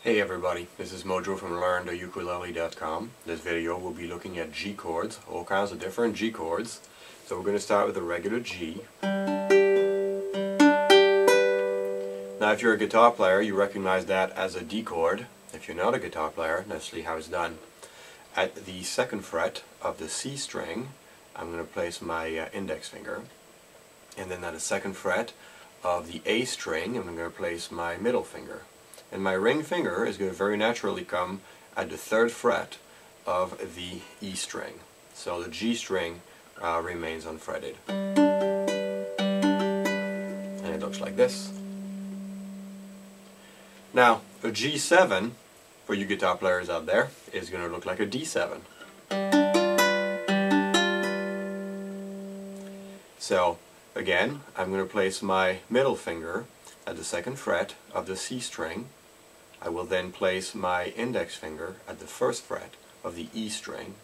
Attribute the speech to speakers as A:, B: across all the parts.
A: Hey everybody, this is Mojo from LearnTheUkulele.com. This video will be looking at G chords, all kinds of different G chords. So we're going to start with a regular G. Now if you're a guitar player, you recognize that as a D chord. If you're not a guitar player, let's see how it's done. At the second fret of the C string, I'm going to place my index finger. And then at the second fret of the A string, I'm going to place my middle finger. And my ring finger is going to very naturally come at the third fret of the E string. So the G string remains unfretted. And it looks like this. Now, a G7, for you guitar players out there, is going to look like a D7. So, again, I'm going to place my middle finger at the second fret of the C string. I will then place my index finger at the first fret of the E string,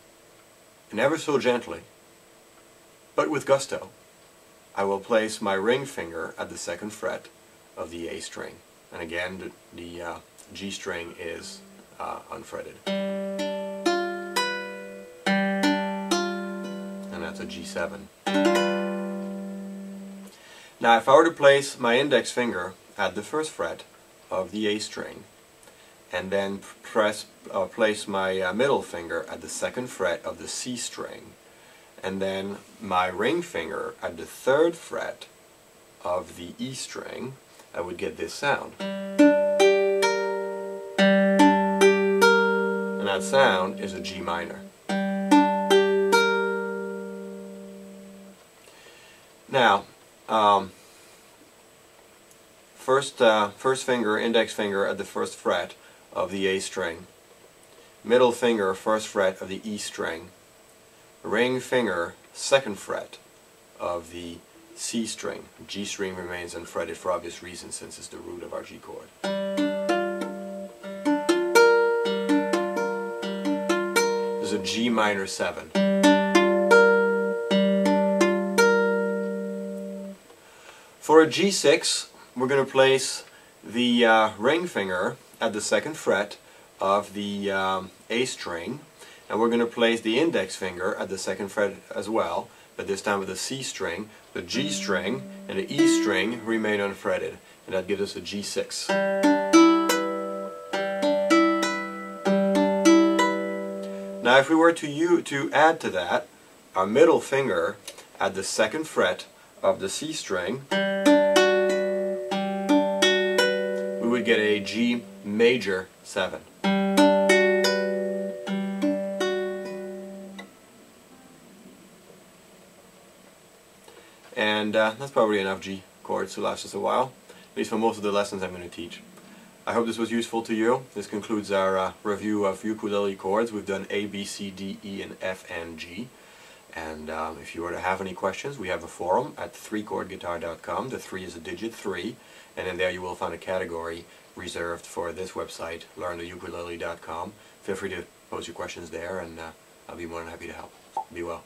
A: and ever so gently, but with gusto, I will place my ring finger at the second fret of the A string. And again, the G string is unfretted. And that's a G7. Now if I were to place my index finger at the first fret of the A string, and then place my middle finger at the second fret of the C string, and then my ring finger at the third fret of the E string, I would get this sound. And that sound is a G minor. Now, first finger, index finger at the first fret of the A string, middle finger, first fret of the E string, ring finger, second fret of the C string. G string remains unfretted for obvious reasons since it's the root of our G chord. This is a G minor 7. For a G6, we're going to place the ring finger at the second fret of the A string, and we're going to place the index finger at the second fret as well, but this time with the C string. The G string and the E string remain unfretted, and that gives us a G6. Now if we were to add to that our middle finger at the second fret of the C string, we would get a G major 7. And that's probably enough G chords to last us a while, at least for most of the lessons I'm going to teach. I hope this was useful to you. This concludes our review of ukulele chords. We've done A, B, C, D, E, and F, and G. And if you were to have any questions, we have a forum at 3chordguitar.com. The 3 is a digit 3, and in there you will find a category reserved for this website, LearnTheUkulele.com. Feel free to pose your questions there, and I'll be more than happy to help. Be well.